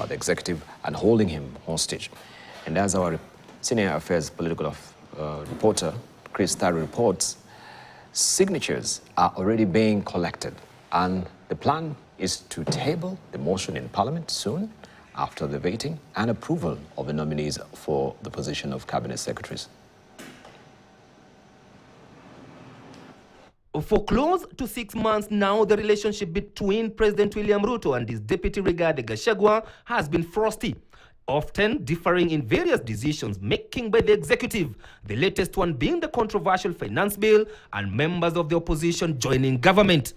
the executive and holding him hostage. And as our senior affairs political reporter, Chris Thari, reports, signatures are already being collected, and the plan is to table the motion in Parliament soon after the voting and approval of the nominees for the position of cabinet secretaries. For close to 6 months now, the relationship between President William Ruto and his deputy Rigathi Gachagua has been frosty, often differing in various decisions making by the executive, the latest one being the controversial finance bill and members of the opposition joining government.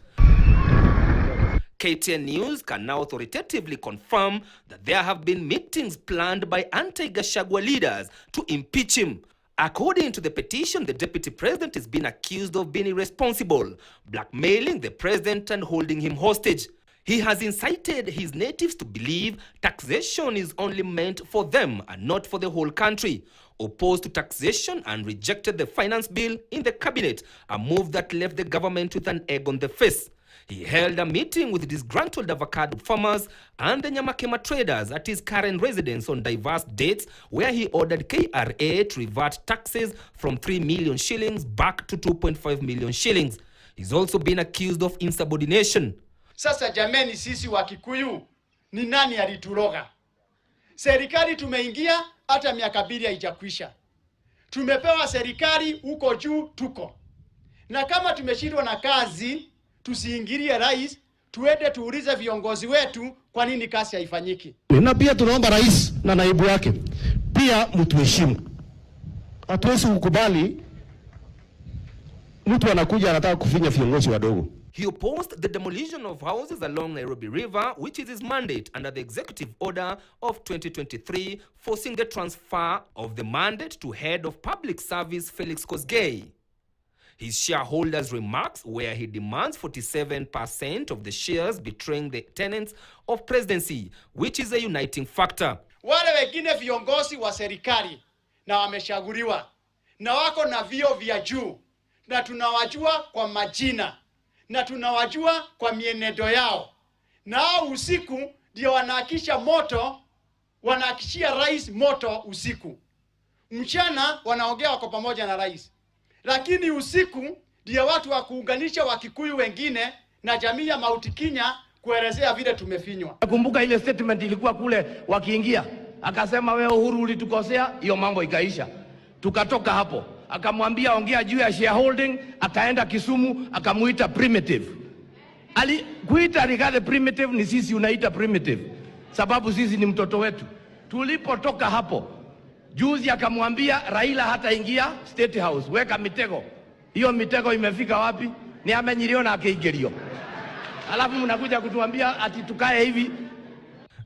KTN News can now authoritatively confirm that there have been meetings planned by anti-Gachagua leaders to impeach him. According to the petition, the deputy president is being accused of being irresponsible, blackmailing the president and holding him hostage. He has incited his natives to believe taxation is only meant for them and not for the whole country, opposed to taxation and rejected the finance bill in the cabinet, a move that left the government with an egg on the face. He held a meeting with disgruntled avocado farmers and the Nyamakema traders at his current residence on diverse dates, where he ordered KRA to revert taxes from 3 million shillings back to 2.5 million shillings. He's also been accused of insubordination. Sasa jameni, sisi wa Kikuyu, ni nani alituroga? Serikali tumeingia hata miaka 2 haijakwisha. Tumepewa serikali huko juu tuko. Na kama tumeshindwa na kazi, tusiingilie rais, tuende tuulize viongozi wetu kwa nini kazi haifanyiki. Na pia tunaomba rais na naibu wake pia mtuheshimu. Hatuwezi kukubali mtu anakuja anataka kufinya viongozi wadogo. He opposed the demolition of houses along Nairobi River, which is his mandate under the executive order of 2023, forcing the transfer of the mandate to head of public service Felix Kosgei. His shareholders' remarks, where he demands 47% of the shares, betraying the tenets of presidency, which is a uniting factor. Wale wengine viongozi wa serikali na wameshaguliwa na wako na vio vya juu, na tunawajua kwa majina na tunawajua kwa mienendo yao, na usiku ndio wanaakisha moto, wanaakishia rais moto usiku. Mchana wanaongea wako pamoja na rais, lakini usiku ndio watu wa kuunganisha Wakikuyu wengine na jamii ya Mount Kenya kuelezea vile tumefinywa. Nakumbuka ile statement ilikuwa kule wakiingia, akasema wewe Uhuru ulitukosea, hiyo mambo ikaisha. Tukatoka hapo, akamwambia ongea juu ya shareholding, akaenda Kisumu akamuita primitive. Kuita Rigathi primitive ni sisi unaita primitive, sababu sisi ni mtoto wetu. Tulipotoka hapo, juzi akamwambia Raila hata ingia State House, weka mitego. Hiyo mitego imefika wapi? Ni amenyiliona akiingirio. Alafu mnakuja kutuambia ati tukae hivi.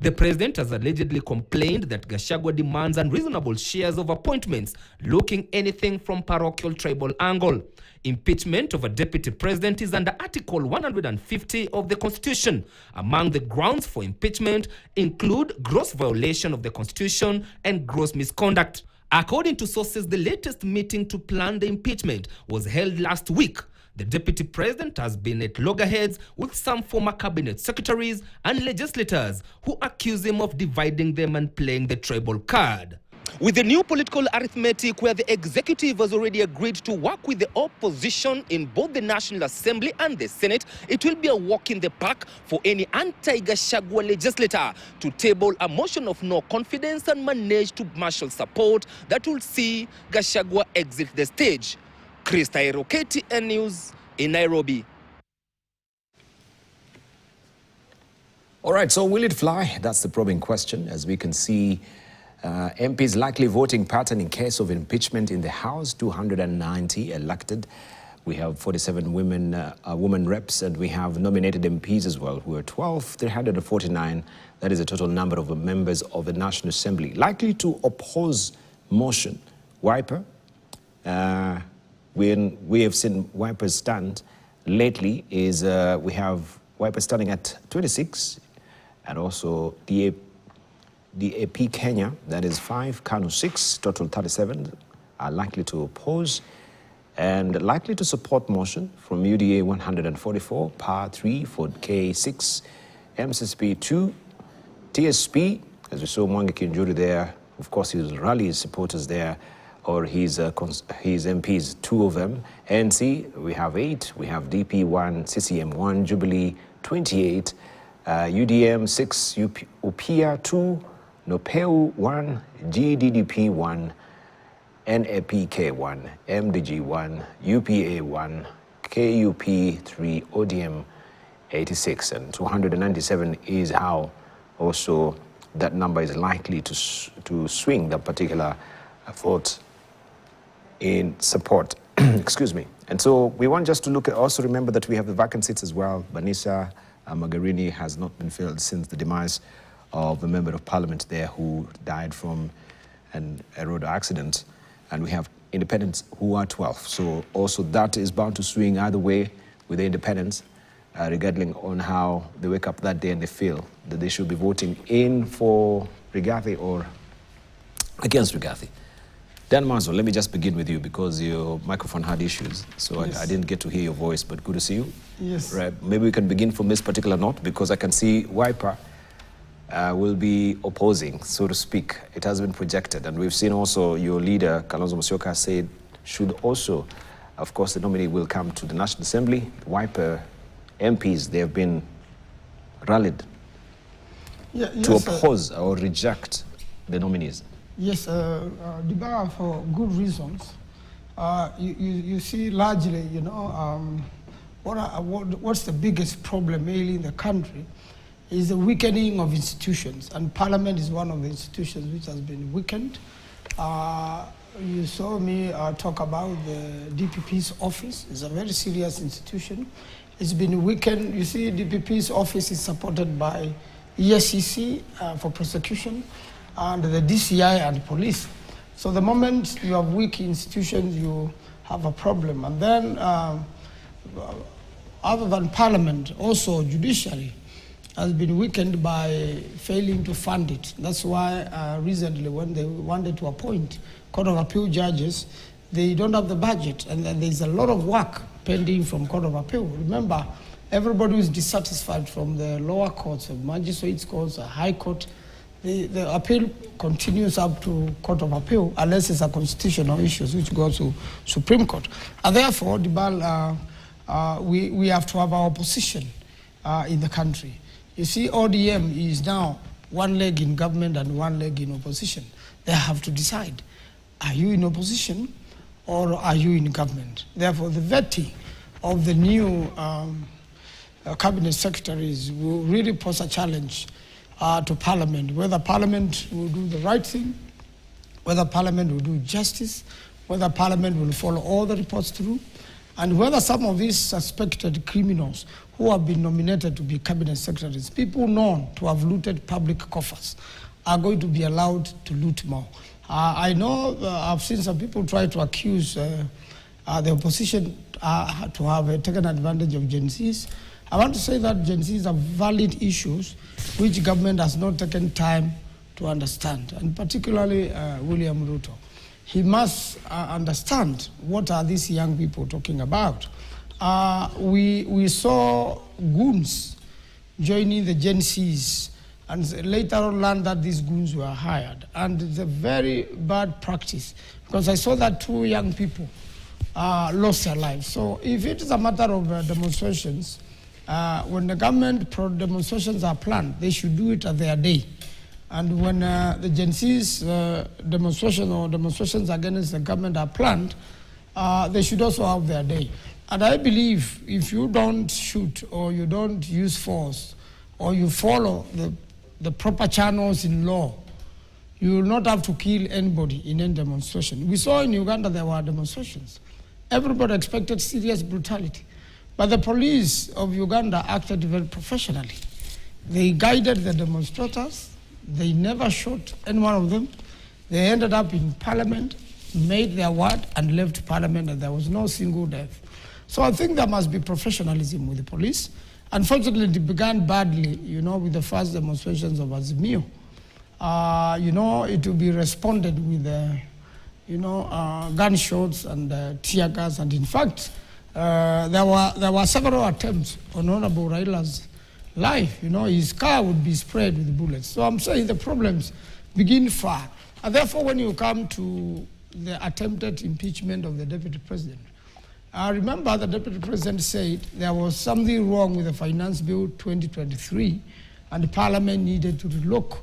The president has allegedly complained that Gachagua demands unreasonable shares of appointments, looking anything from parochial tribal angle. Impeachment of a deputy president is under Article 150 of the Constitution. Among the grounds for impeachment include gross violation of the Constitution and gross misconduct. According to sources, the latest meeting to plan the impeachment was held last week. The deputy president has been at loggerheads with some former cabinet secretaries and legislators who accuse him of dividing them and playing the tribal card. With the new political arithmetic where the executive has already agreed to work with the opposition in both the National Assembly and the Senate, it will be a walk in the park for any anti-Gachagua legislator to table a motion of no confidence and manage to marshal support that will see Gachagua exit the stage. Chris Thari, KTN News in Nairobi. All right, so will it fly? That's the probing question. As we can see, MPs likely voting pattern in case of impeachment in the House, 290 elected. We have 47 women reps, and we have nominated MPs as well, who are 349. That is the total number of members of the National Assembly. Likely to oppose motion. Wiper, when we have seen Wiper stand lately, is we have Wiper standing at 26, and also DAP Kenya, that is 5, KANU 6, total 37, are likely to oppose, and likely to support motion from UDA 144, PAR 3, Ford K 6, MSSP 2, TSP As we saw Mwangi Kinjuri there, of course, his rally supporters there, or his MPs, 2 of them. ANC, we have 8. We have DP 1, CCM 1, Jubilee 28, UDM 6, UPIA 2, NOPEU 1, GDDP 1, NAPK 1, MDG 1, UPA 1, KUP 3, ODM 86, and 297 is how also that number is likely to swing that particular vote in support. Excuse me. And so we want just to look at, also remember that we have the vacant seats as well. Banisa Magarini has not been filled since the demise of the member of parliament there who died from a road accident. And we have independents who are 12. So also that is bound to swing either way with the independents, regarding on how they wake up that day and they feel that they should be voting in for Rigathi or against Rigathi. Dan Mazo, let me just begin with you because your microphone had issues, so yes. I didn't get to hear your voice, but good to see you. Yes. Right. Maybe we can begin from this particular note because I can see Wiper will be opposing, so to speak. It has been projected, and we've seen also your leader, Kalonzo Musyoka, said should also, of course, the nominee will come to the National Assembly. Wiper MPs, they have been rallied to oppose or reject the nominees. Yes, Dibara, for good reasons. You see, largely, you know, what's the biggest problem really in the country is the weakening of institutions, and Parliament is one of the institutions which has been weakened. You saw me talk about the DPP's office. It's a very serious institution. It's been weakened. You see, DPP's office is supported by ESCC for prosecution, and the DCI and police. So the moment you have weak institutions, you have a problem. And then, other than Parliament, also judiciary has been weakened by failing to fund it. That's why recently when they wanted to appoint Court of Appeal judges, they don't have the budget, and then there's a lot of work pending from Court of Appeal. Remember, everybody who's dissatisfied from the lower courts, the magistrates courts, the High Court, the appeal continues up to Court of Appeal unless it's a constitutional issue which goes to Supreme Court. And therefore, Dibal, we have to have our opposition in the country. You see, ODM is now one leg in government and one leg in opposition. They have to decide, are you in opposition or are you in government? Therefore, the vetting of the new cabinet secretaries will really pose a challenge to Parliament, whether Parliament will do the right thing, whether Parliament will do justice, whether Parliament will follow all the reports through, and whether some of these suspected criminals who have been nominated to be cabinet secretaries, people known to have looted public coffers, are going to be allowed to loot more. I know I've seen some people try to accuse the opposition to have taken advantage of Gen Zs. I want to say that Gen Zs are valid issues which government has not taken time to understand, and particularly William Ruto. He must understand what are these young people talking about. We saw goons joining the Gen Zs, and later on learned that these goons were hired. And it's a very bad practice, because I saw that 2 young people lost their lives. So if it is a matter of demonstrations, when the government demonstrations are planned, they should do it at their day. And when the Gen Z's demonstration or demonstrations against the government are planned, they should also have their day. And I believe if you don't shoot or you don't use force or you follow the proper channels in law, you will not have to kill anybody in any demonstration. We saw in Uganda there were demonstrations. Everybody expected serious brutality. But the police of Uganda acted very professionally. They guided the demonstrators. They never shot any one of them. They ended up in Parliament, made their word, and left Parliament, and there was no single death. So I think there must be professionalism with the police. Unfortunately, it began badly, you know, with the first demonstrations of Azimio. You know, it will be responded with, gunshots and tear gas, and in fact, there were several attempts on Honorable Raila's life. You know, his car would be sprayed with bullets. So I'm saying the problems begin far. And therefore, when you come to the attempted impeachment of the deputy president, I remember the deputy president said there was something wrong with the Finance Bill 2023 and the parliament needed to relook.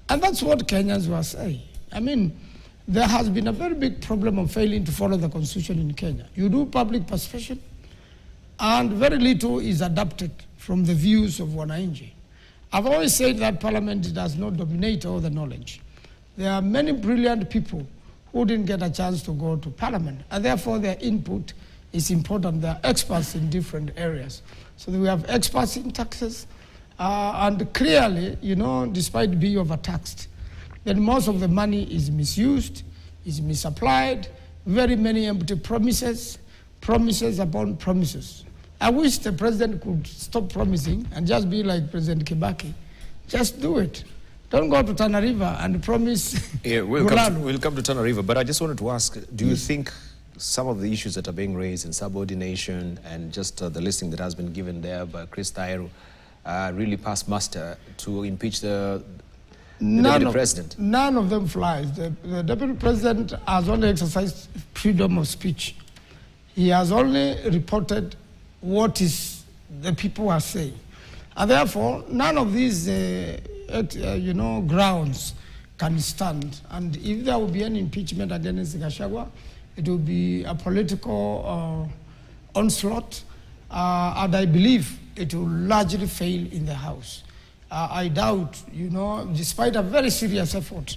And that's what Kenyans were saying. I mean, there has been a very big problem of failing to follow the constitution in Kenya. You do public participation, and very little is adapted from the views of wananchi. I've always said that parliament does not dominate all the knowledge. There are many brilliant people who didn't get a chance to go to parliament, and therefore their input is important. They are experts in different areas. So we have experts in taxes, and clearly, you know, despite being overtaxed, then most of the money is misused, is misapplied, very many empty promises, promises upon promises. I wish the president could stop promising and just be like President Kibaki. Just do it. Don't go to Tana River and promise. Yeah, we'll come to Tana River, but I just wanted to ask, do you think some of the issues that are being raised in subordination and just the listing that has been given there by Chris Tairu really pass muster to impeach the deputy president? None of them flies. The deputy president has only exercised freedom of speech. He has only reported what is the people are saying. And therefore, none of these grounds can stand. And if there will be an impeachment against Gachagua, it will be a political onslaught, and I believe it will largely fail in the House. I doubt, you know, despite a very serious effort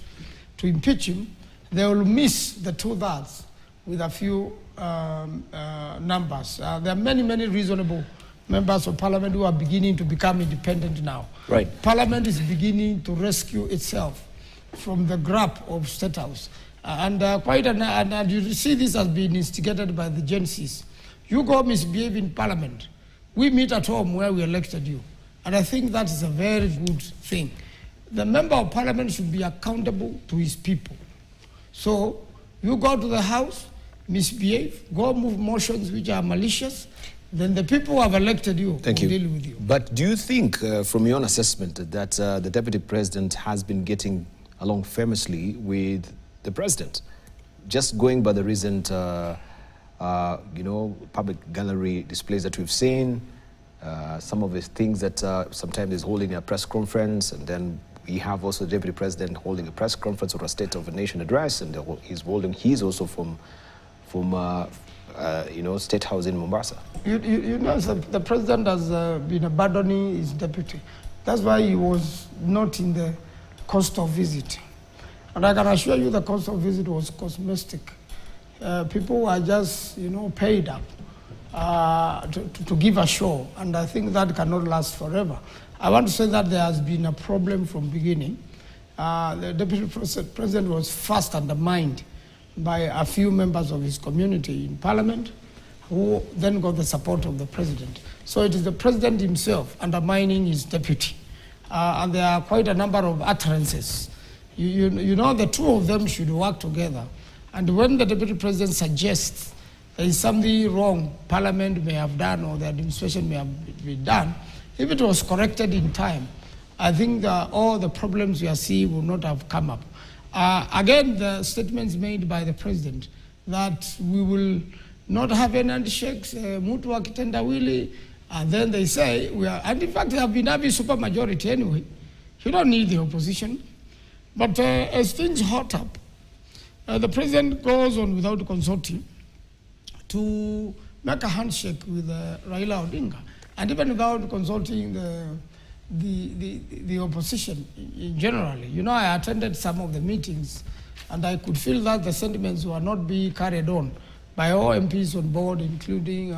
to impeach him, they will miss the 2/3 with a few numbers. There are many, many reasonable members of parliament who are beginning to become independent now. Right. Parliament is beginning to rescue itself from the grip of State House. And you see this has been instigated by the Gen Zs. You go misbehave in parliament. We meet at home where we elected you. And I think that is a very good thing. The member of parliament should be accountable to his people. So you go to the house, misbehave, go move motions which are malicious, then the people who have elected you will deal with you. But do you think, from your own assessment, that the deputy president has been getting along famously with the president? Just going by the recent, public gallery displays that we've seen, some of his things that sometimes he's holding a press conference, and then we have also the deputy president holding a press conference or a State of the Nation address, and he's also from State House in Mombasa. You know, the president has been abandoning his deputy. That's why he was not in the cost of visit. And I can assure you the cost of visit was cosmetic. People were just, paid up to give a show, and I think that cannot last forever. I want to say that there has been a problem from beginning. The deputy president was first undermined by a few members of his community in parliament, who then got the support of the president. So it is the president himself undermining his deputy. And there are quite a number of utterances. The two of them should work together. And when the deputy president suggests there is something wrong parliament may have done or the administration may have been done, if it was corrected in time, I think that all the problems we are seeing will not have come up. Again, the statements made by the president that we will not have any handshakes, mutu akitendawili, and then they say we are, and in fact they have been having super majority anyway. You don't need the opposition. But as things hot up, the president goes on without consulting to make a handshake with Raila Odinga, and even without consulting the opposition generally. I attended some of the meetings, and I could feel that the sentiments were not being carried on by all MPs on board, including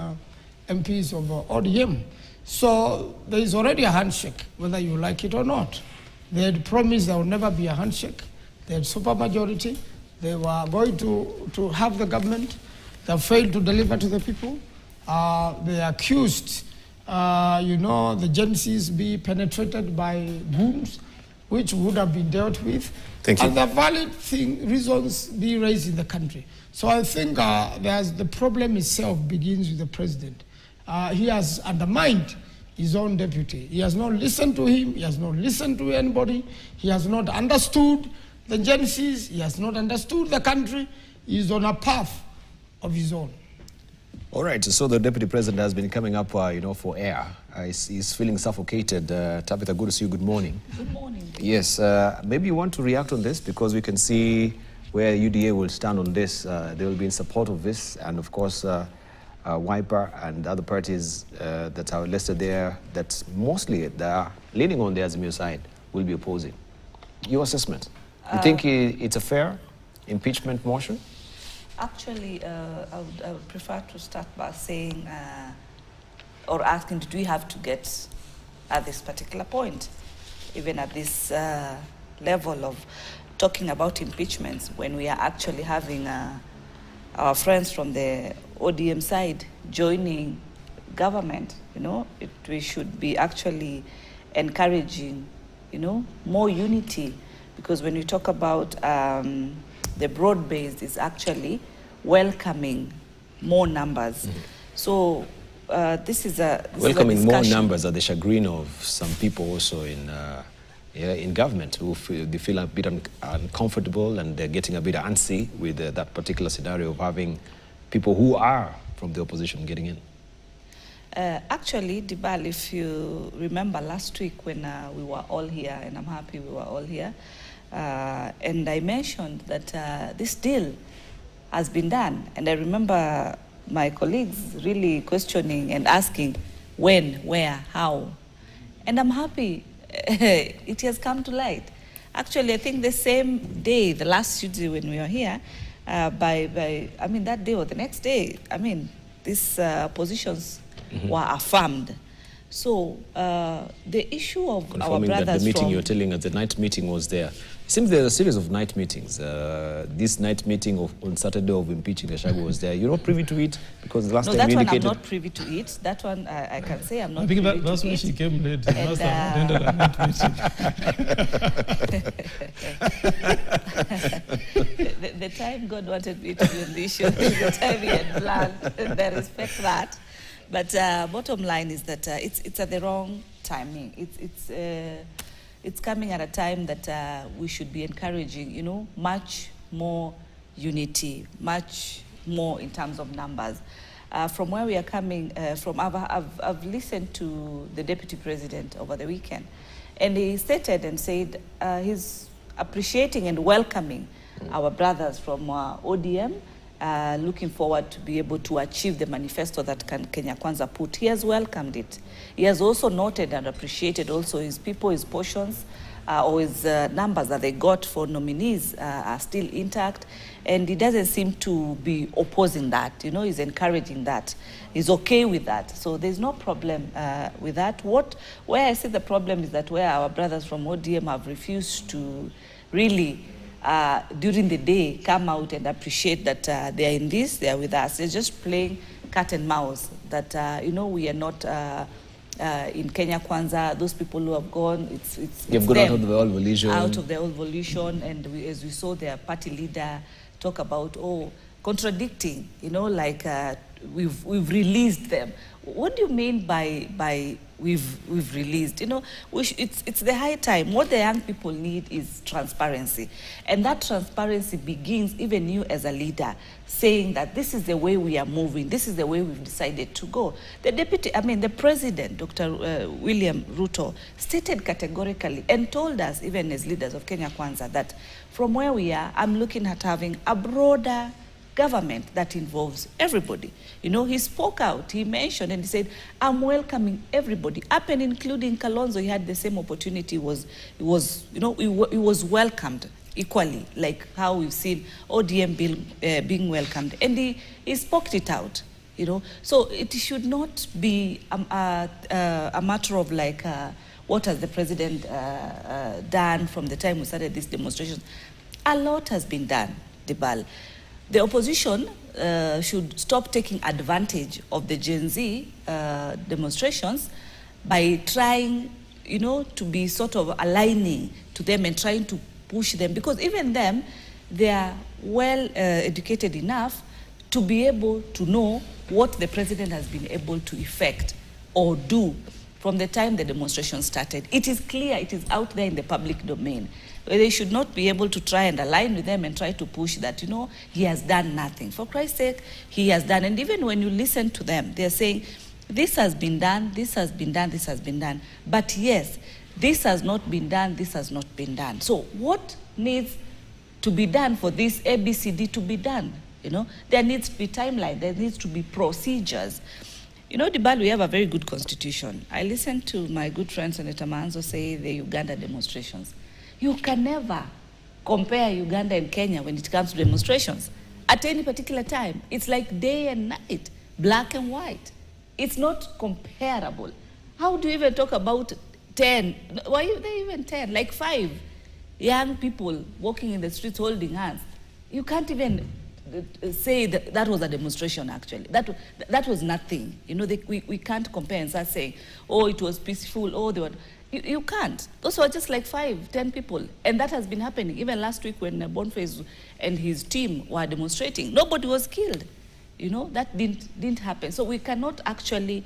MPs of ODM. So there is already a handshake, whether you like it or not. They had promised there would never be a handshake. They had supermajority. They were going to have the government. They failed to deliver to the people. They accused the Gen Zs be penetrated by goons, which would have been dealt with. Thank you. And the valid reasons be raised in the country. So I think the problem itself begins with the president. He has undermined his own deputy. He has not listened to him. He has not listened to anybody. He has not understood the agencies. He has not understood the country. He is on a path of his own. All right, so the Deputy President has been coming up, for air. He's feeling suffocated. Tabitha, good to see you. Good morning. Good morning. Yes, maybe you want to react on this because we can see where UDA will stand on this. They will be in support of this, and of course, Wiper and other parties that are listed there, that mostly they are leaning on the Azimio side, will be opposing. Your assessment? You think it's a fair impeachment motion? Actually, I would prefer to start by saying or asking, do we have to get at this particular point, even at this level of talking about impeachments, when we are actually having our friends from the ODM side joining government? We should be actually encouraging, more unity, because when we talk about the broad-based is actually welcoming more numbers. Mm-hmm. So this is welcoming more numbers at the chagrin of some people also in government who feel a bit uncomfortable, and they're getting a bit antsy with that particular scenario of having people who are from the opposition getting in. Actually, Dibal, if you remember last week when we were all here, and I'm happy we were all here, and I mentioned that this deal has been done. And I remember my colleagues really questioning and asking when, where, how. And I'm happy it has come to light. Actually, I think the same day, the last Tuesday when we were here, that day or the next day, these positions were affirmed. So the issue of confirming our brothers that the meeting you're telling us, the night meeting was there. It seems there's a series of night meetings. This night meeting on Saturday of impeaching Gachagua was there. You're not privy to it because the last time that you one indicated... I'm not privy to it. That one I can say I'm not. I think privy that's to when it. she came late. Last time we ended a night meeting. The time God wanted me to be on this show, the time He had planned, and I respect that. But bottom line is that it's at the wrong timing. It's coming at a time that we should be encouraging, much more unity, much more in terms of numbers. From where we are coming from, I've listened to the Deputy President over the weekend, and he stated and said he's appreciating and welcoming our brothers from ODM, looking forward to be able to achieve the manifesto that Kenya Kwanza put. He has welcomed it. He has also noted and appreciated also his people, his portions, or his numbers that they got for nominees are still intact. And he doesn't seem to be opposing that. He's encouraging that. He's okay with that. So there's no problem with that. Where I see the problem is that where our brothers from ODM have refused to really during the day come out and appreciate that they are in this, they are with us. They're just playing cat and mouse, that we are not in Kenya Kwanza. Those people who have gone, They've gone out of the old volition. Out of the old volition, and as we saw their party leader talk about, contradicting, like we've released them. What do you mean by we've released? It's the high time. What the young people need is transparency, and that transparency begins even you as a leader saying that this is the way we are moving, this is the way we've decided to go. The president, Dr. William Ruto, stated categorically and told us, even as leaders of Kenya Kwanza, that from where we are, I'm looking at having a broader government that involves everybody. He spoke out, he mentioned, and he said, I'm welcoming everybody, up and including Kalonzo. He had the same opportunity, he was welcomed equally, like how we've seen ODM being welcomed. And he spoke it out, So it should not be a matter of like, what has the president done from the time we started these demonstrations? A lot has been done, Dibal. The opposition should stop taking advantage of the Gen Z demonstrations by trying, to be sort of aligning to them and trying to push them, because even them, they are well educated enough to be able to know what the president has been able to effect or do from the time the demonstration started. It is clear, it is out there in the public domain. They should not be able to try and align with them and try to push that, you know, he has done nothing. For Christ's sake, he has done. And even when you listen to them, they're saying, this has been done, this has been done, this has been done. But yes, this has not been done, this has not been done. So what needs to be done for this ABCD to be done? You know, there needs to be timeline, there needs to be procedures. You know, Dibal, we have a very good constitution. I listened to my good friend Senator Manzo say the Uganda demonstrations. You can never compare Uganda and Kenya when it comes to demonstrations. At any particular time, it's like day and night, black and white. It's not comparable. How do you even talk about 10? Why are they even 10? Like 5 young people walking in the streets holding hands. You can't even say that that was a demonstration, actually. That was nothing. You know, we can't compare and start saying, oh, it was peaceful, oh, they were... You can't. Those were just like 5, 10 people. And that has been happening. Even last week when Boniface and his team were demonstrating, nobody was killed. You know, that didn't happen. So we cannot actually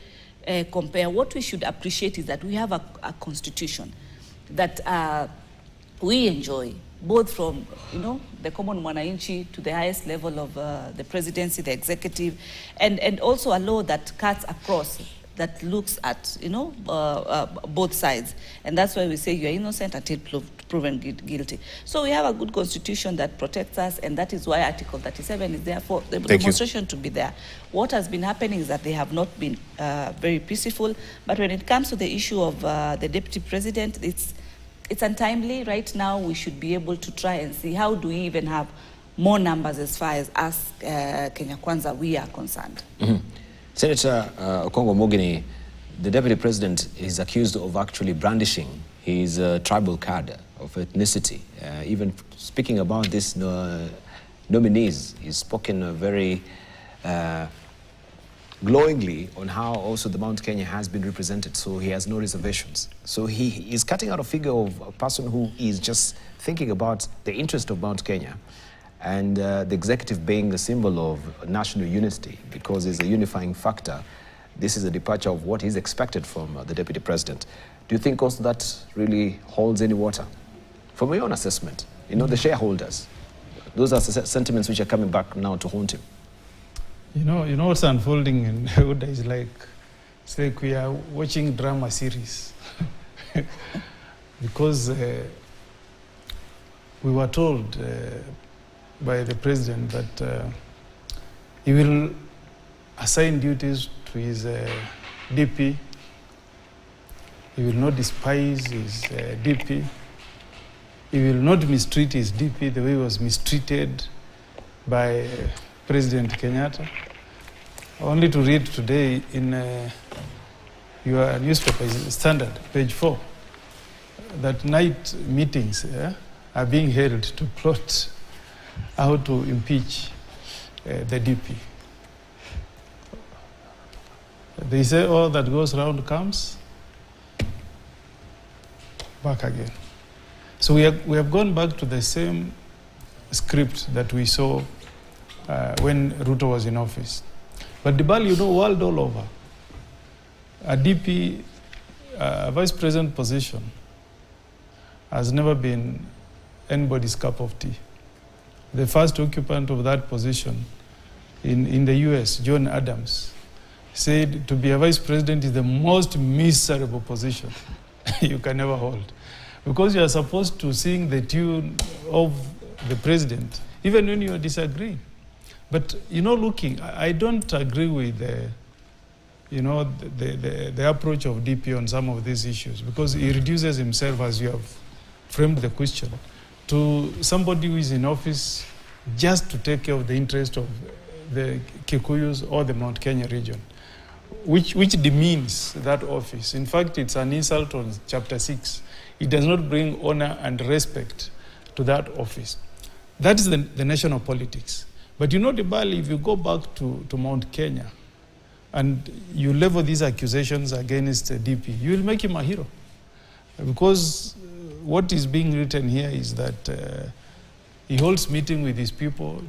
compare. What we should appreciate is that we have a constitution that we enjoy, both from, you know, the common mwananchi to the highest level of the presidency, the executive, and also a law that cuts across, that looks at, you know, both sides. And that's why we say you're innocent until proven guilty. So we have a good constitution that protects us, and that is why Article 37 is there for the demonstration to be there. What has been happening is that they have not been very peaceful, but when it comes to the issue of the deputy president, it's untimely. Right now, we should be able to try and see how do we even have more numbers as far as us, Kenya Kwanza, we are concerned. Mm-hmm. Senator Okongo Mogini, the deputy president is accused of actually brandishing his tribal card of ethnicity. Even speaking about this nominees, he's spoken very glowingly on how also the Mount Kenya has been represented, so he has no reservations. So he is cutting out a figure of a person who is just thinking about the interest of Mount Kenya, and the executive being the symbol of national unity because it's a unifying factor. This is a departure of what is expected from the deputy president. Do you think also that really holds any water? From your own assessment, you know, the shareholders, those are sentiments which are coming back now to haunt him. You know what's unfolding in Huda is like, it's like we are watching drama series. Because we were told by the president that he will assign duties to his DP. He will not despise his DP. He will not mistreat his DP the way he was mistreated by President Kenyatta. Only to read today in your newspaper, Standard, page 4, that night meetings are being held to plot how to impeach the DP. They say all that goes around comes back again. So we have gone back to the same script that we saw when Ruto was in office. But Dibal, you know, world all over, a DP, a vice president position has never been anybody's cup of tea. The first occupant of that position in the US, John Adams, said to be a vice president is the most miserable position you can ever hold. Because you are supposed to sing the tune of the president, even when you are disagreeing. But, you know, I don't agree with the approach of DP on some of these issues, because he reduces himself, as you have framed the question, to somebody who is in office just to take care of the interest of the Kikuyus or the Mount Kenya region, which demeans that office. In fact, it's an insult on Chapter 6. It does not bring honor and respect to that office. That is the national politics. But you know, Dibali, if you go back to Mount Kenya and you level these accusations against DP, you will make him a hero. Because what is being written here is that he holds meeting with his people,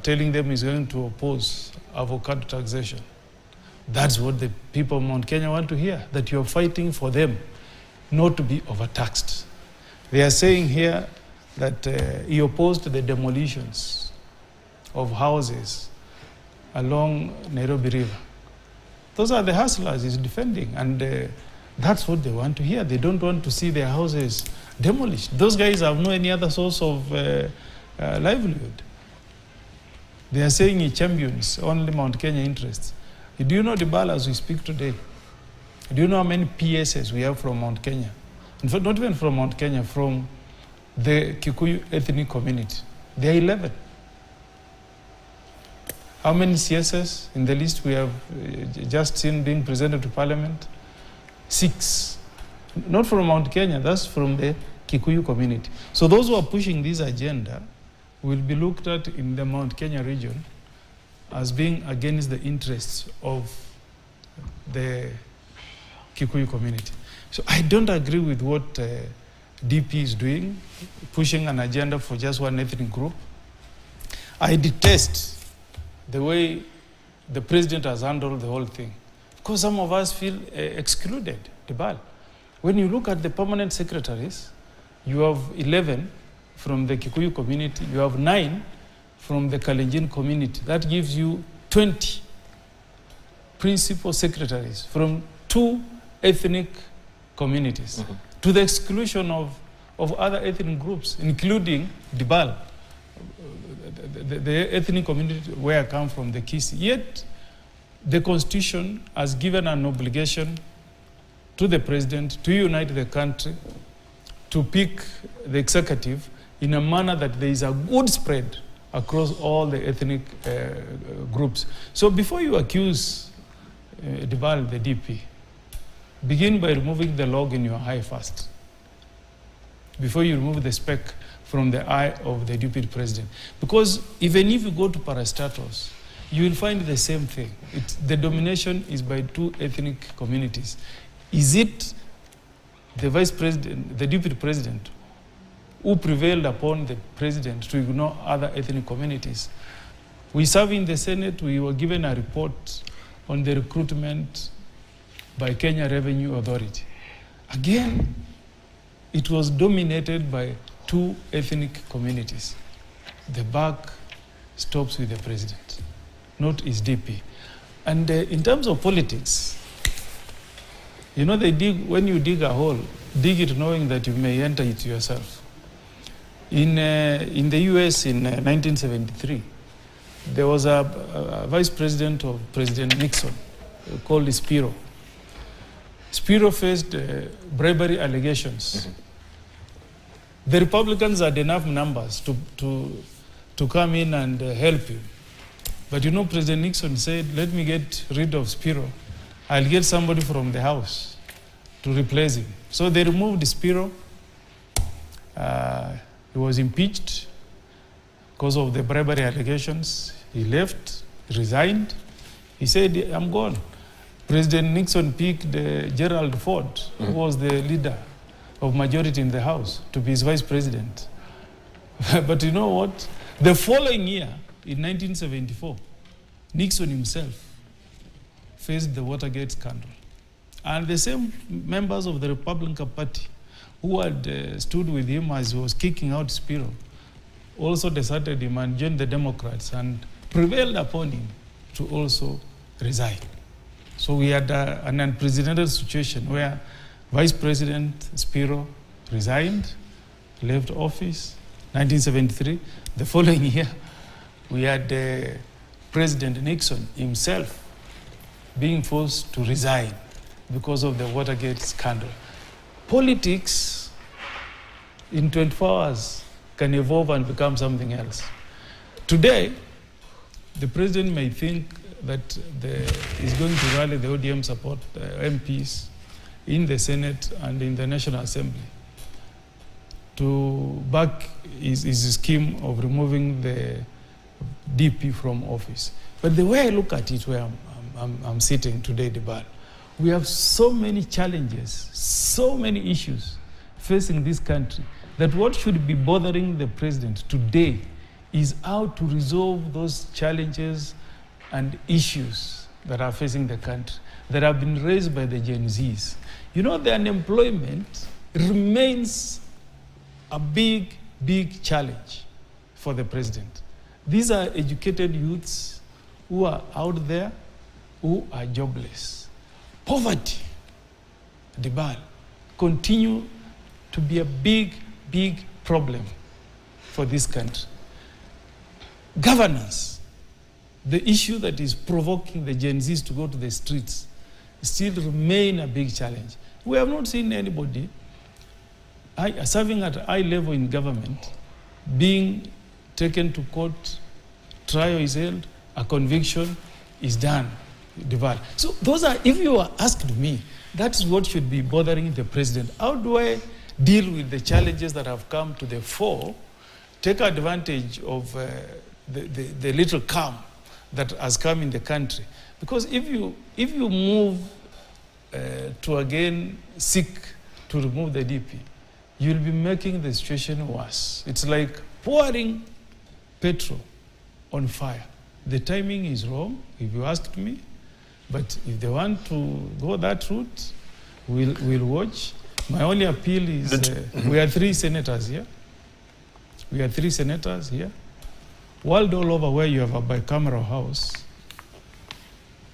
telling them he's going to oppose avocado taxation. That's what the people of Mount Kenya want to hear, that you're fighting for them not to be overtaxed. They are saying here that he opposed the demolitions of houses along Nairobi River. Those are the hustlers he's defending, and that's what they want to hear. They don't want to see their houses demolished. Those guys have no any other source of livelihood. They are saying he champions only Mount Kenya interests. Do you know Dibala as we speak today? Do you know how many PSs we have from Mount Kenya? In fact, not even from Mount Kenya, from the Kikuyu ethnic community. There are 11. How many CSs in the list we have just seen being presented to Parliament? 6. Not from Mount Kenya, that's from the Kikuyu community. So those who are pushing this agenda will be looked at in the Mount Kenya region as being against the interests of the Kikuyu community. So I don't agree with what DP is doing, pushing an agenda for just one ethnic group. I detest the way the president has handled the whole thing, because some of us feel excluded, Dibal. When you look at the permanent secretaries, you have 11 from the Kikuyu community, you have 9 from the Kalenjin community. That gives you 20 principal secretaries from 2 ethnic communities, to the exclusion of other ethnic groups, including Dibal, the ethnic community where I come from, the Kisi. Yet, the Constitution has given an obligation to the president to unite the country, to pick the executive in a manner that there is a good spread across all the ethnic groups. So before you accuse Dibal, the DP, begin by removing the log in your eye first, before you remove the speck from the eye of the deputy president. Because even if you go to parastatus, you will find the same thing. The domination is by 2 ethnic communities. Is it the vice president, the deputy president, who prevailed upon the president to ignore other ethnic communities? We serve in the Senate, we were given a report on the recruitment by Kenya Revenue Authority. Again, it was dominated by 2 ethnic communities. The buck stops with the president, not his DP. And in terms of politics, you know, when you dig a hole, dig it knowing that you may enter it yourself. In the US in 1973, there was a vice president of President Nixon called Spiro. Spiro faced bribery allegations. The Republicans had enough numbers to come in and help him. But you know, President Nixon said, let me get rid of Spiro. I'll get somebody from the House to replace him. So they removed Spiro. He was impeached because of the bribery allegations. He left, resigned. He said, I'm gone. President Nixon picked Gerald Ford, who was the leader of majority in the House, to be his vice president. But you know what? The following year, in 1974, Nixon himself faced the Watergate scandal. And the same members of the Republican Party who had stood with him as he was kicking out Spiro also deserted him and joined the Democrats and prevailed upon him to also resign. So we had an unprecedented situation where Vice President Spiro resigned, left office, 1973. The following year, we had President Nixon himself being forced to resign because of the Watergate scandal. Politics in 24 hours can evolve and become something else. Today, the president may think that he's going to rally the ODM support MPs in the Senate and in the National Assembly to back his scheme of removing the DP from office. But the way I look at it, where I'm sitting today, Dibal, we have so many challenges, so many issues facing this country, that what should be bothering the president today is how to resolve those challenges and issues that are facing the country, that have been raised by the Gen Zs. You know, the unemployment remains a big, big challenge for the president. These are educated youths who are out there, who are jobless. Poverty, Dibal, continue to be a big, big problem for this country. Governance, the issue that is provoking the Gen Zs to go to the streets, still remain a big challenge. We have not seen anybody serving at a high level in government being taken to court, trial is held, a conviction is done. So those are, if you asked me, that's what should be bothering the president. How do I deal with the challenges that have come to the fore, take advantage of the little calm that has come in the country? Because if you move to again seek to remove the DP, you'll be making the situation worse. It's like pouring petrol on fire. The timing is wrong, if you asked me, but if they want to go that route, we'll watch. My only appeal is, we are 3 senators here. World all over where you have a bicameral house,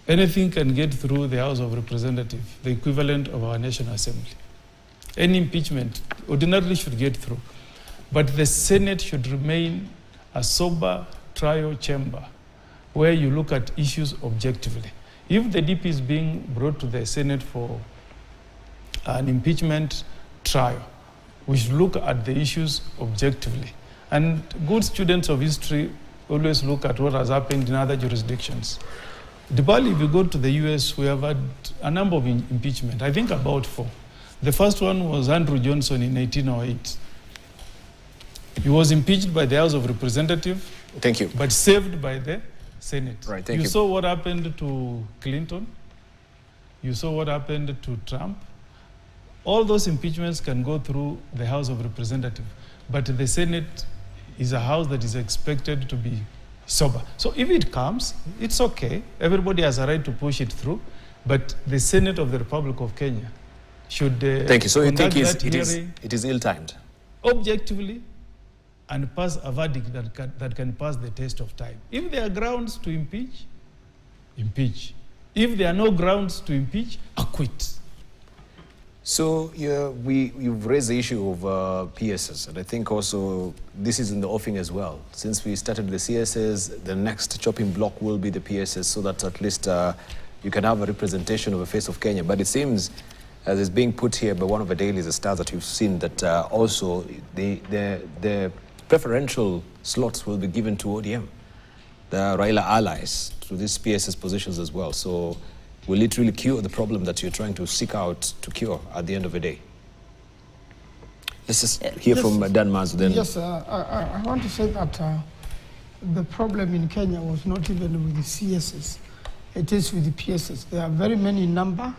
anything can get through the House of Representatives, the equivalent of our National Assembly. Any impeachment ordinarily should get through. But the Senate should remain a sober trial chamber where you look at issues objectively. If the DP is being brought to the Senate for an impeachment trial, we should look at the issues objectively. And good students of history always look at what has happened in other jurisdictions. Dibali, if you go to the US, we have had a number of impeachment, I think about 4. The first one was Andrew Johnson in 1808. He was impeached by the House of Representatives. Thank you. But saved by the Senate. Right, thank you. You saw what happened to Clinton. You saw what happened to Trump. All those impeachments can go through the House of Representatives. But the Senate is a house that is expected to be sober. So if it comes, it's okay. Everybody has a right to push it through. But the Senate of the Republic of Kenya should thank you. So you think it is ill-timed? Objectively, and pass a verdict that can pass the test of time. If there are grounds to impeach, impeach. If there are no grounds to impeach, acquit. So you've raised the issue of PSS, and I think also this is in the offing as well. Since we started the CSS, the next chopping block will be the PSS, so that at least you can have a representation of the face of Kenya. But it seems, as is being put here by one of the dailies, the stars that you've seen, that also the preferential slots will be given to ODM, the Raila allies, to these PSS positions as well. So will it really cure the problem that you're trying to seek out to cure at the end of the day? Let's just hear from Dan Mazu then. Yes, I want to say that the problem in Kenya was not even with the CSS. It is with the PSS. There are very many in number.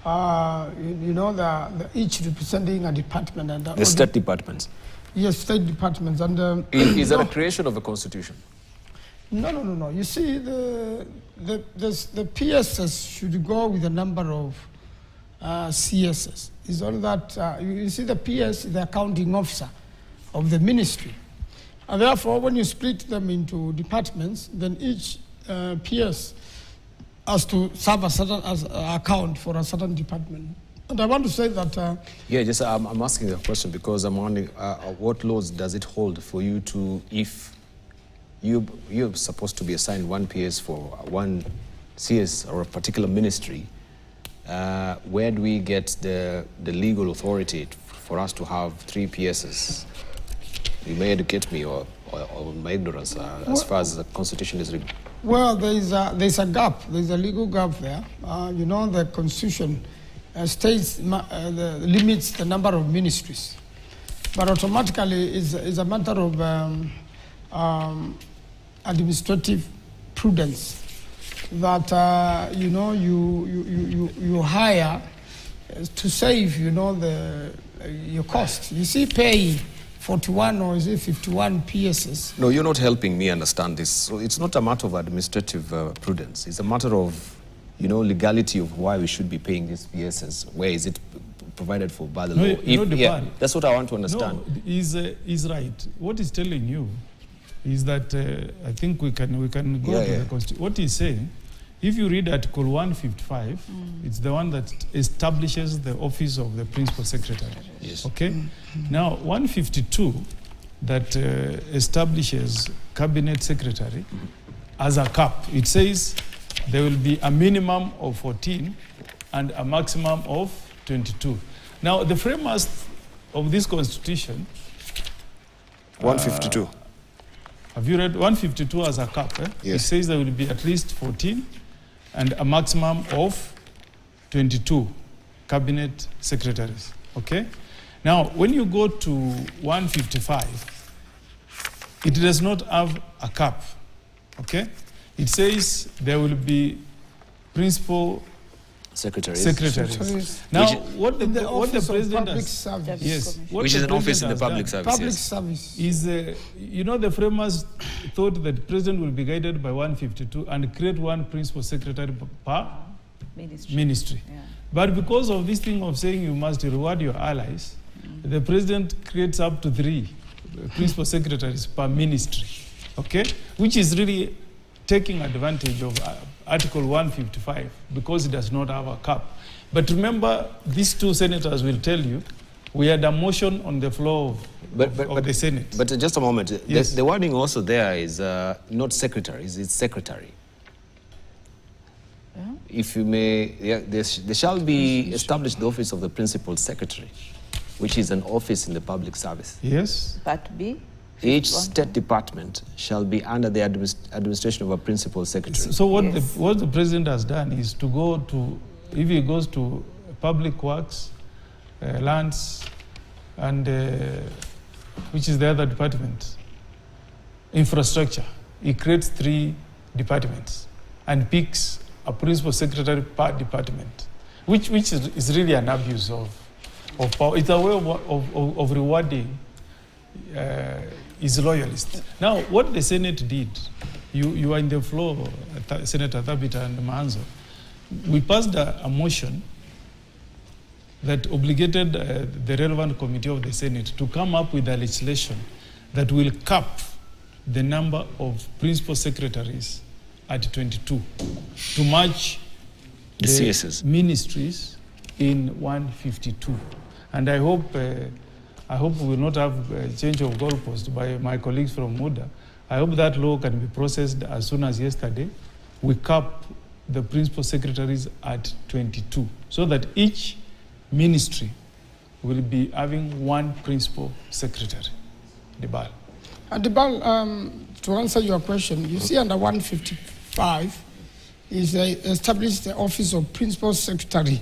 You know, they're each representing a department. And the state departments. Yes, state departments. And is that a creation of a constitution? No. You see, the PSS should go with a number of CSS. It's only that you see the PS is the accounting officer of the ministry. And therefore, when you split them into departments, then each PS has to serve a certain account for a certain department. And I want to say that... I'm asking a question because I'm wondering what laws does it hold for you to, if you're supposed to be assigned one PS for one CS or a particular ministry, where do we get the legal authority for us to have 3 PSs? You may educate me or my ignorance as far as the Constitution is read. Well, there's a gap. There's a legal gap there. You know, the Constitution states limits the number of ministries, but automatically is a matter of administrative prudence that you know you hire to save your cost. You see, pay 41 or is it 51 PSs. No, you're not helping me understand this. So it's not a matter of administrative prudence. It's a matter of, legality of why we should be paying these PSs. Where is it provided for by the law? That's what I want to understand. No, he's right. What he's telling you is that I think we can go to the Constitution. What he's saying, if you read Article 155, it's the one that establishes the office of the Principal Secretary. Yes. Okay? Now, 152 that establishes Cabinet Secretary as a cap. It says there will be a minimum of 14 and a maximum of 22. Now, the framers of this Constitution... 152. Have you read 152 as a cap? Yes. It says there will be at least 14 and a maximum of 22 cabinet secretaries. Okay? Now, when you go to 155, it does not have a cap. Okay? It says there will be principal secretaries. Now, what the president has, which is an office in the public service. Public service is, the framers thought that the president will be guided by 152 and create one principal secretary per ministry. Yeah. But because of this thing of saying you must reward your allies, the president creates up to 3 principal secretaries per ministry, okay? Which is really taking advantage of Article 155 because it does not have a cap. But remember, these 2 senators will tell you, we had a motion on the floor of the Senate. But just a moment, yes. the wording also there is not secretaries, it's secretary. Yeah. If you may, there shall be established the office of the principal secretary, which is an office in the public service. Yes. Part B. Each state department shall be under the administration of a principal secretary. So what the president has done is to go to, if he goes to public works, lands, and which is the other department, infrastructure, he creates 3 departments and picks a principal secretary per department, which is really an abuse of power. It's a way of rewarding his loyalists. Now, what the Senate did, you are in the floor, Senator Thabita and Maanzo, we passed a motion that obligated the relevant committee of the Senate to come up with a legislation that will cap the number of principal secretaries at 22 to match the CSs. Ministries in 152. And I hope we will not have a change of goalpost by my colleagues from MUDA. I hope that law can be processed as soon as yesterday. We cap the principal secretaries at 22, so that each ministry will be having 1 principal secretary. Debal. Debal, to answer your question, you see under 155 is established the office of principal secretary,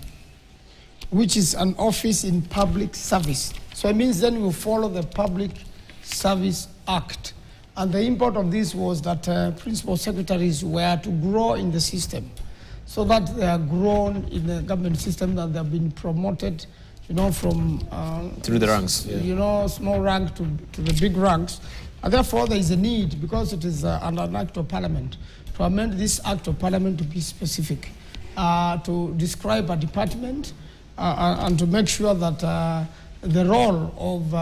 which is an office in public service. So it means then we follow the Public Service Act. And the import of this was that principal secretaries were to grow in the system, so that they are grown in the government system, that they have been promoted, from through the ranks, small rank to the big ranks. And therefore, there is a need, because it is under an act of parliament, to amend this act of parliament to be specific, to describe a department, and to make sure that the role of,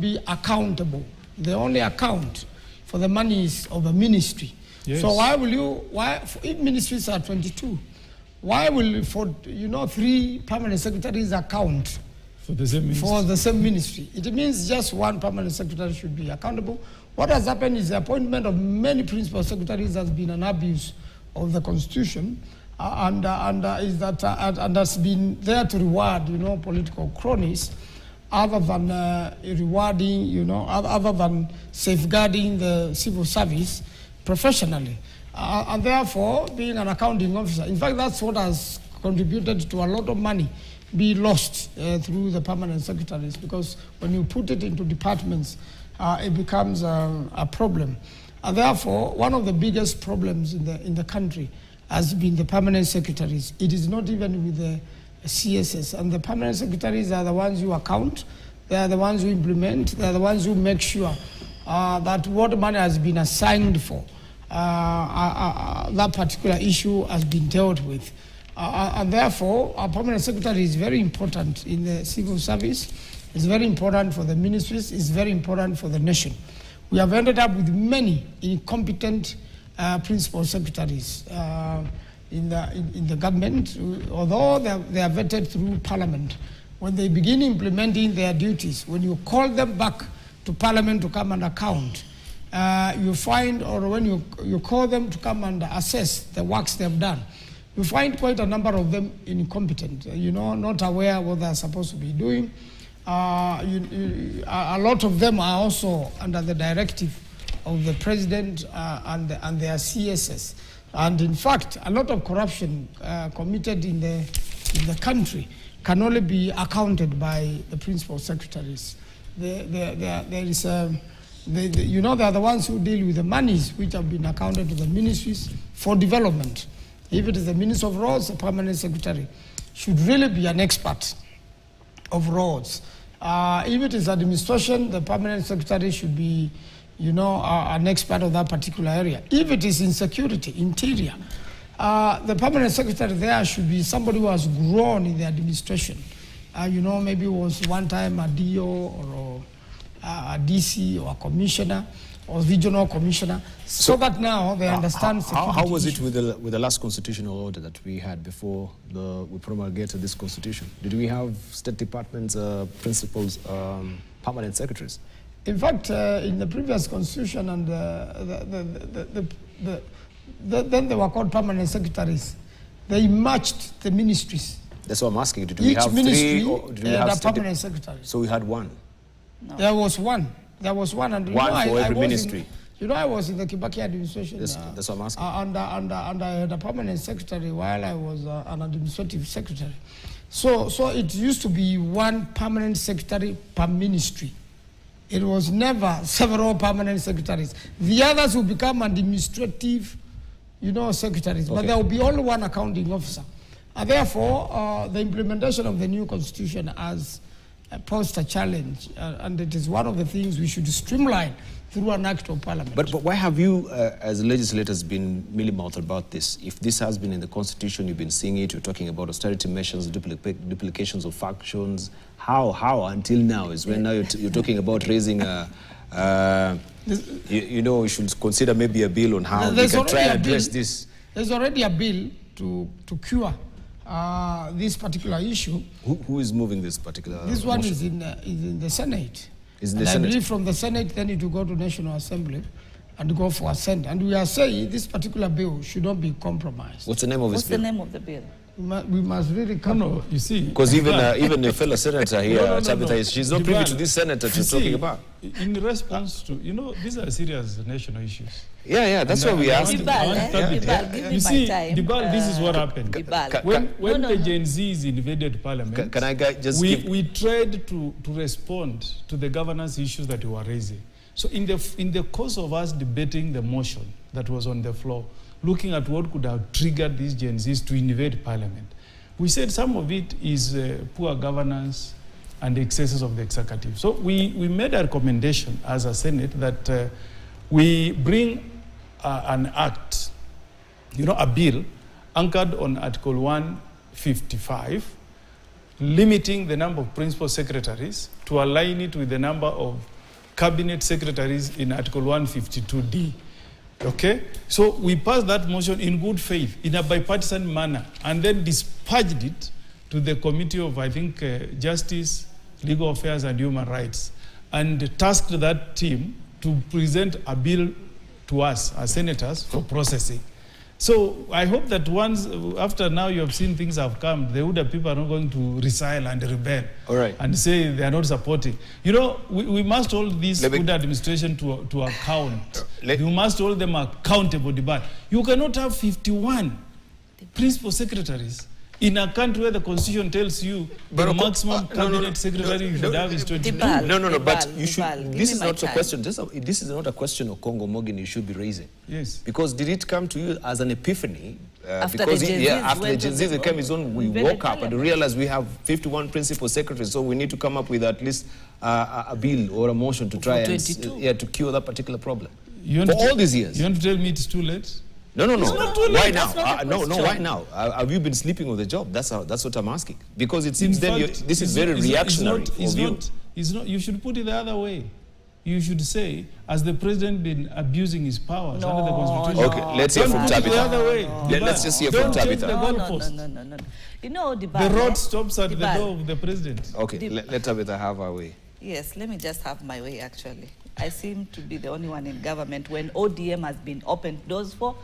be accountable. They only account for the monies of a ministry. Yes. So if ministries are 22, why will, 3 permanent secretaries account for the same ministry? It means just 1 permanent secretary should be accountable. What has happened is the appointment of many principal secretaries has been an abuse of the Constitution, and has been there to reward, political cronies, other than rewarding, other than safeguarding the civil service professionally. And therefore, being an accounting officer, in fact, that's what has contributed to a lot of money be lost through the permanent secretaries, because when you put it into departments, it becomes a problem. And therefore, one of the biggest problems in the country has been the permanent secretaries. It is not even with the CSS. And the permanent secretaries are the ones who account. They are the ones who implement. They are the ones who make sure that what money has been assigned for, that particular issue has been dealt with. And therefore, our permanent secretary is very important in the civil service. It's very important for the ministries. It's very important for the nation. We have ended up with many incompetent principal secretaries in the government, although they are vetted through Parliament. When they begin implementing their duties, when you call them back to Parliament to come and account, you find, or when you call them to come and assess the works they've done, you find quite a number of them incompetent, not aware what they're supposed to be doing. A lot of them are also under the directive of the president and their CSS. And in fact, a lot of corruption committed in the country can only be accounted by the principal secretaries. They are the ones who deal with the monies which have been accounted to the ministries for development. If it is the Minister of Roads, the permanent secretary should really be an expert of roads. If it is administration, the permanent secretary should be, an expert of that particular area. If it is in security, interior, the permanent secretary there should be somebody who has grown in the administration. Maybe was one time a DO or a DC or a commissioner or regional commissioner, so that now they understand security How was it issues. with the last constitutional order that we had before we promulgated this constitution? Did we have State Department's principals, permanent secretaries? In fact, in the previous constitution, and then they were called permanent secretaries, they matched the ministries. That's what I'm asking. Did we Each have ministry three? Or did we have the permanent secretaries. So we had one. No. There was one, and one for every ministry. I was in the Kibaki administration. That's what I'm asking. And I had a permanent secretary while I was an administrative secretary. So it used to be one permanent secretary per ministry. It was never several permanent secretaries. The others will become administrative, secretaries, but there will be only one accounting officer. And therefore, the implementation of the new constitution has posed a challenge, and it is one of the things we should streamline through an act of parliament. But why have you, as legislators, been mealy-mouthed about this? If this has been in the constitution, you've been seeing it, you're talking about austerity measures, duplications of functions. How until now is when now you're talking about raising you should consider maybe a bill on how we can try and address this. There's already a bill to cure this particular issue. Who is moving this particular This one motion? is in the Senate. Is in and the I Senate? believe from the Senate, then it will go to National Assembly and go for assent. And we are saying this particular bill should not be compromised. What's the name of What's this bill? the name of the bill? We must really come. No, you see. Because even the fellow senator here, Tabitha, she's not privy to this senator she's talking about. In response to, these are serious national issues. Yeah, that's what we asked. Dibal, give me You see, my time. Dibal, this is what happened. Dibal. When the Gen Zs invaded Parliament, Can I just we tried to respond to the governance issues that you were raising. So in the course of us debating the motion that was on the floor, looking at what could have triggered these Gen Zs to invade Parliament, we said some of it is poor governance and excesses of the executive. So we made a recommendation as a Senate that we bring an act, a bill anchored on Article 155, limiting the number of principal secretaries to align it with the number of cabinet secretaries in Article 152D. Okay? So we passed that motion in good faith, in a bipartisan manner, and then dispatched it to the Committee of, I think, Justice, Legal Affairs, and Human Rights, and tasked that team to present a bill to us as senators for processing. So I hope that once, after now you have seen things have come, the Uda people are not going to resile and rebel and say they are not supporting. We must hold this Uda administration to account. We must hold them accountable. You cannot have 51 principal secretaries in a country where the constitution tells you the maximum cabinet secretary you should have is 22. But you should. This is not a question. This is not a question of Congo Morgan you should be raising. Yes. Because did it come to you as an epiphany? After because the after the Gen Z came his own, we woke up and realized we have 51 principal secretaries, so we need to come up with at least a bill or a motion to try and to cure that particular problem? For all these years. You want to tell me it's too late? No. It's not too late. Why That's now? not the No, question. why now? Have you been sleeping with the job? That's what I'm asking. Because it seems In then fact, this is very reactionary of you. It's not. You should put it the other way. You should say, has the president been abusing his powers under the Constitution? Okay, let's hear from Don't put it the Tabitha. other way. Let's just hear from Don't change Tabitha. the goalpost. No. You know, The road stops at the Dibal. door of the president. Okay, let Tabitha have her way. Yes, let me just have my way, actually. I seem to be the only one in government when ODM has been opened doors for,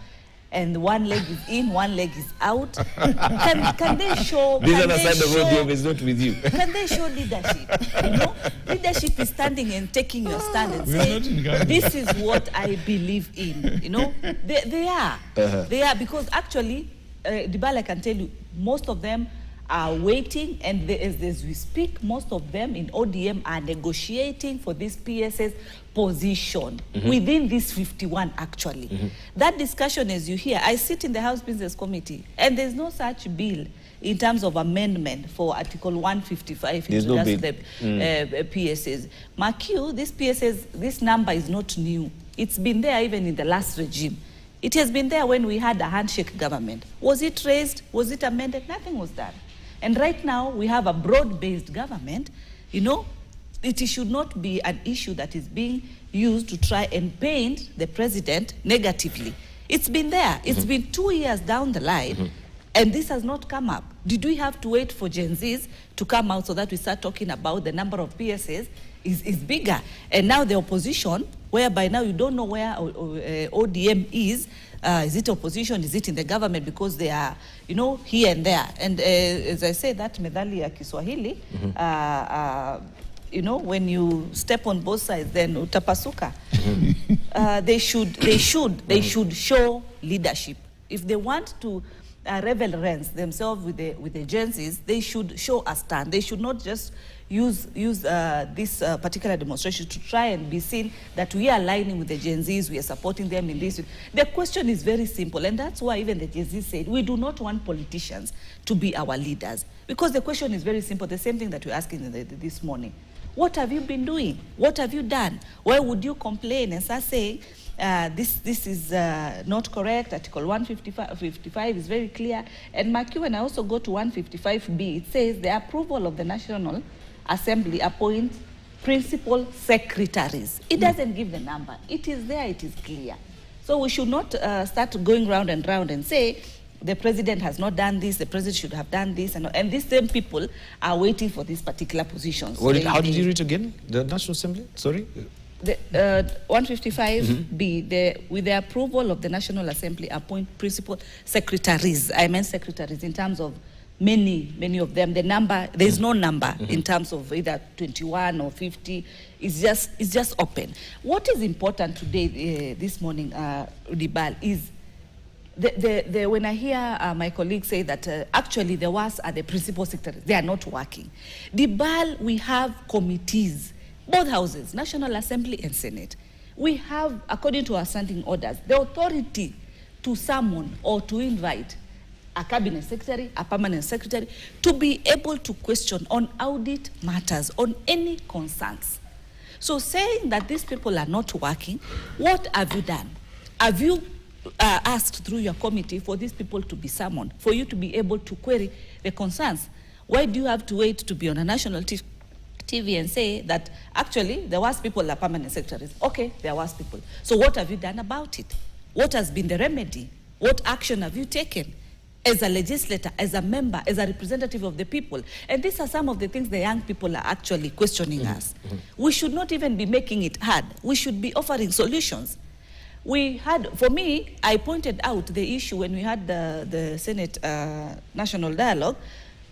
and one leg is in, one leg is out. Can they show... This other side of ODM is not with you. Can they show leadership? You know, leadership is standing and taking your stand and saying, this is what I believe in. You know, they are. They are, because actually, Dibal, I can tell you, most of them are waiting, and as we speak, most of them in ODM are negotiating for this PSS position within this 51, actually. That discussion, as you hear, I sit in the House Business Committee, and there's no such bill in terms of amendment for Article 155 there's no bill. the PSS. Mark you, this PSS, this number is not new. It's been there even in the last regime. It has been there when we had a handshake government. Was it raised? Was it amended? Nothing was done. And right now, we have a broad-based government. You know, it should not be an issue that is being used to try and paint the president negatively. It's been there. It's been 2 years down the line, and this has not come up. Did we have to wait for Gen Zs to come out so that we start talking about the number of PSAs is bigger? And now the opposition, whereby now you don't know where ODM is it opposition, is it in the government, because they are, you know, here and there. And as I say, that methali ya Kiswahili, you know, when you step on both sides, then utapasuka. They should show leadership. If they want to reverence themselves with the Gen Zs, they should show a stand. They should not just use this particular demonstration to try and be seen that we are aligning with the Gen Zs, we are supporting them in this. The question is very simple, and that's why even the Gen Zs said, we do not want politicians to be our leaders. Because the question is very simple, the same thing that we're asking this morning. What have you been doing? What have you done? Why would you complain and start saying, this is not correct? Article 155 is very clear. And Mark, when I also go to 155B, it says the approval of the National Assembly appoint principal secretaries. It doesn't give the number. It is there, it is clear. So we should not start going round and round and say, the president has not done this, the president should have done this, and these same people are waiting for these particular positions. How did you read again? The National Assembly? Sorry? The 155B, with the approval of the National Assembly, appoint principal secretaries. I meant secretaries in terms of many of them. The number, there is no number in terms of either 21 or 50. It's just open. What is important today, this morning, Dibal, is when I hear my colleagues say that actually the WAS are the principal secretaries, they are not working. Dibal, we have committees, both houses, National Assembly and Senate. We have, according to our standing orders, the authority to summon or to invite a cabinet secretary, a permanent secretary, to be able to question on audit matters, on any concerns. So saying that these people are not working, what have you done? Have you asked through your committee for these people to be summoned, for you to be able to query the concerns? Why do you have to wait to be on a national TV and say that actually the worst people are permanent secretaries? Okay, they are worst people. So what have you done about it? What has been the remedy? What action have you taken as a legislator, as a member, as a representative of the people? And these are some of the things the young people are actually questioning us. We should not even be making it hard. We should be offering solutions. We had, for me, I pointed out the issue when we had the Senate National Dialogue.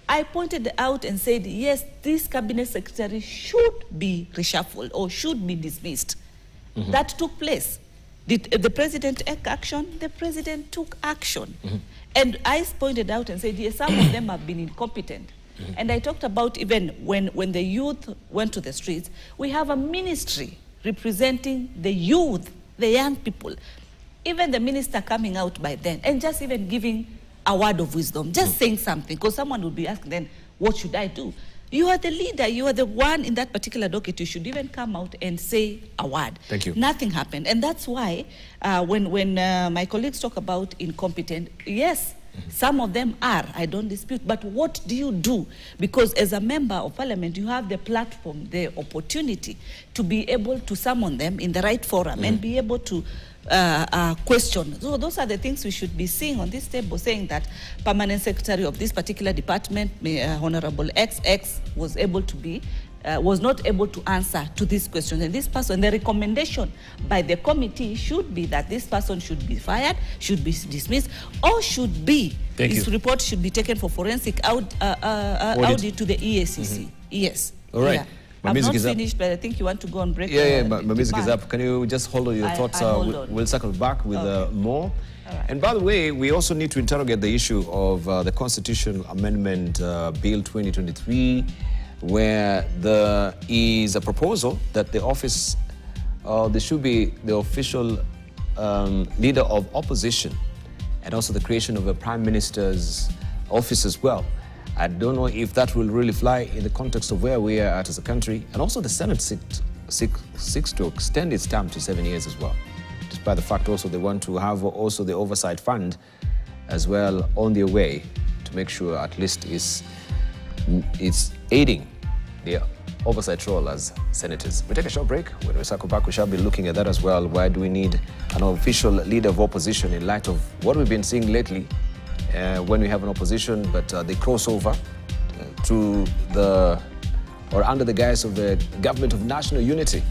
I pointed out and said, yes, this cabinet secretary should be reshuffled or should be dismissed. That took place. Did the president take action? The president took action. And I pointed out and said, yes, some of them have been incompetent. And I talked about even when the youth went to the streets, we have a ministry representing the youth, the young people. Even the minister coming out by then and just even giving a word of wisdom, just saying something, because someone would be asking then, what should I do? You are the leader. You are the one in that particular docket. You should even come out and say a word. Thank you. Nothing happened. And that's why when my colleagues talk about incompetent, yes, some of them are, I don't dispute, but what do you do? Because as a member of parliament, you have the platform, the opportunity to be able to summon them in the right forum and be able to question. So those are the things we should be seeing on this table, saying that permanent secretary of this particular department, Honorable XX, was able to be was not able to answer to this question. And this person, the recommendation by the committee should be that this person should be fired, should be dismissed, or should be, his report should be taken for forensic audit to the EACC. Yes. All right. Yeah. I'm not finished, but I think you want to go on break. My music is up. Can you just hold on your thoughts? We'll circle back with more. Right. And by the way, we also need to interrogate the issue of the Constitutional Amendment Bill 2023, where there is a proposal that the office, there should be the official leader of opposition, and also the creation of a prime minister's office as well. I don't know if that will really fly in the context of where we are at as a country. And also the Senate seeks to extend its term to 7 years as well. Despite the fact also they want to have also the oversight fund as well on their way to make sure at least it's aiding their oversight role as senators. We take a short break. When we circle back, we shall be looking at that as well. Why do we need an official leader of opposition in light of what we've been seeing lately? When we have an opposition, but they cross over to under the guise of the government of national unity.